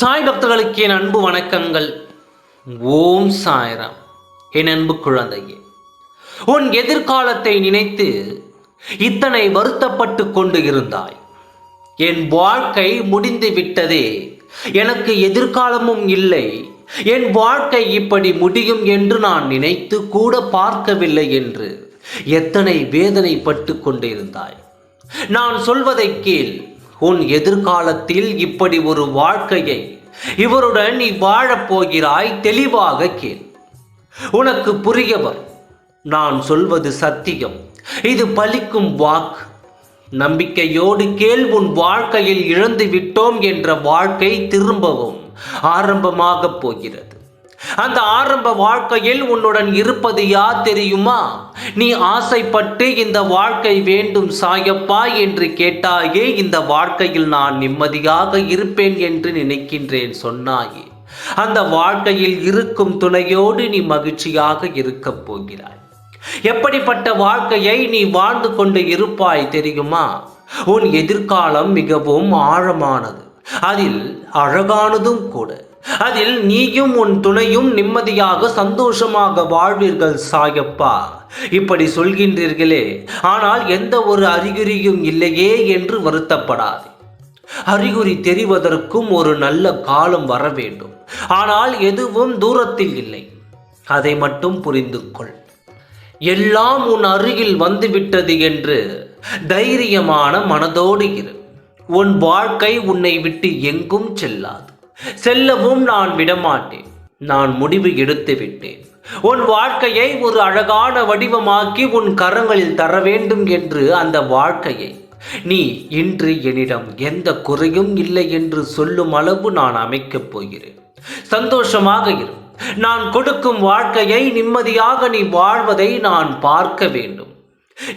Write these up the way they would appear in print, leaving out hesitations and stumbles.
சாய் பக்தர்களுக்கு என் அன்பு வணக்கங்கள். ஓம் சாய்ராம். என் அன்பு குழந்தையே, உன் எதிர்காலத்தை நினைத்து இத்தனை வருத்தப்பட்டு கொண்டு இருந்தாய். என் வாழ்க்கை முடிந்து விட்டதே, எனக்கு எதிர்காலமும் இல்லை, என் வாழ்க்கை இப்படி முடியும் என்று நான் நினைத்து கூட பார்க்கவில்லை என்று எத்தனை வேதனைப்பட்டு கொண்டிருந்தாய். நான் சொல்வதை கேள். உன் எதிர்காலத்தில் இப்படி ஒரு வாழ்க்கையை இவருடன் நீ வாழப்போகிறாய். தெளிவாக கேள். உனக்கு புரியவர். நான் சொல்வது சத்தியம். இது பலிக்கும் வாக்கு. நம்பிக்கையோடு கேள். உன் வாழ்க்கையில் இழந்து விட்டோம் என்ற வாழ்க்கை திரும்பவும் ஆரம்பமாக போகிறது. அந்த ஆரம்ப வாழ்க்கையில் உன்னுடன் இருப்பது யார் தெரியுமா? நீ ஆசைப்பட்டு இந்த வாழ்க்கை வேண்டும் சாயப்பா என்று கேட்டாயே, இந்த வாழ்க்கையில் நான் நிம்மதியாக இருப்பேன் என்று நினைக்கின்றேன் சொன்னாயே, அந்த வாழ்க்கையில் இருக்கும் துணையோடு நீ மகிழ்ச்சியாக இருக்கப் போகிறாய். எப்படிப்பட்ட வாழ்க்கையை நீ வாழ்ந்து கொண்டு இருப்பாய் தெரியுமா? உன் எதிர்காலம் மிகவும் ஆழமானது, அதில் அழகானதும் கூட. அதில் நீயும் உன் துணையும் நிம்மதியாக சந்தோஷமாக வாழ்வீர்கள் சாயப்பா. இப்படி சொல்கின்றீர்களே, ஆனால் எந்த ஒரு அறிகுறியும் இல்லையே என்று வருத்தப்படாதே. அறிகுறி தெரிவதற்கும் ஒரு நல்ல காலம் வர வேண்டும். ஆனால் எதுவும் தூரத்தில் இல்லை, அதை மட்டும் புரிந்து கொள். எல்லாம் உன் அருகில் வந்துவிட்டது என்று தைரியமான மனதோடு இரு. உன் வாழ்க்கை உன்னை விட்டு எங்கும் செல்லாது. செல்லவும் நான் விடமாட்டேன். நான் முடிவு எடுத்து விட்டேன். உன் வாழ்க்கையை ஒரு அழகான வடிவமாக்கி உன் கரங்களில் தர வேண்டும் என்று. அந்த வாழ்க்கையை நீ இன்று என்னிடம் எந்த குறையும் இல்லை என்று சொல்லும் அளவு நான் அமைக்கப் போகிறேன். சந்தோஷமாக இரு. நான் கொடுக்கும் வாழ்க்கையை நிம்மதியாக நீ வாழ்வதை நான் பார்க்க வேண்டும்.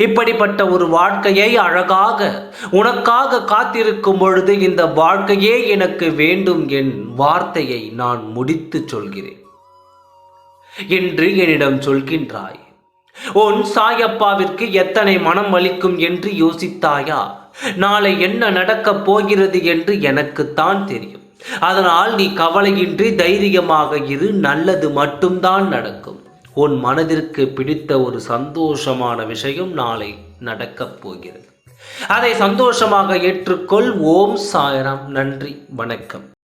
இப்படிப்பட்ட ஒரு வாழ்க்கையை அழகாக உனக்காக காத்திருக்கும் பொழுது, இந்த வாழ்க்கையே எனக்கு வேண்டும் என் வார்த்தையை நான் முடித்து சொல்கிறேன் என்று என்னிடம் சொல்கின்றாய். உன் சாயப்பாவிற்கு எத்தனை மனம் அளிக்கும் என்று யோசித்தாயா? நாளை என்ன நடக்கப் போகிறது என்று எனக்குத்தான் தெரியும். அதனால் நீ கவலையின்றி தைரியமாக இரு. நல்லது மட்டும்தான் நடக்கும். உன் மனதிற்கு பிடித்த ஒரு சந்தோஷமான விஷயம் நாளை நடக்கப் போகிறது. அதை சந்தோஷமாக ஏற்றுக்கொள். ஓம் சாய்ராம். நன்றி, வணக்கம்.